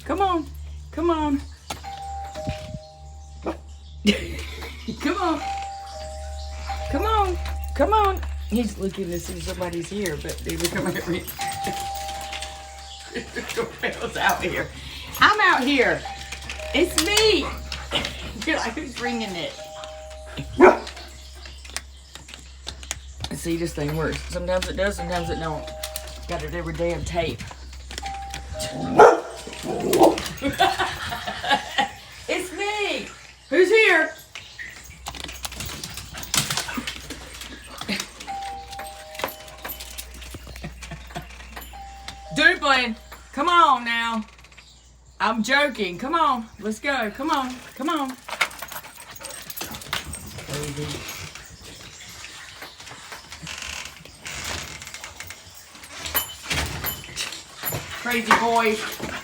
Come on. Come on. Come on. Come on. Come on. He's looking to see if somebody's here, but they would come at me. Doorbell's out here. I'm out here. It's me. You're like, who's ringing it? See, this thing works. Sometimes it does, sometimes it don't. Got it every damn tape. It's me. Who's here? Duplin, come on now. I'm joking. Come on. Let's go. Come on. Come on. Crazy. Crazy boy.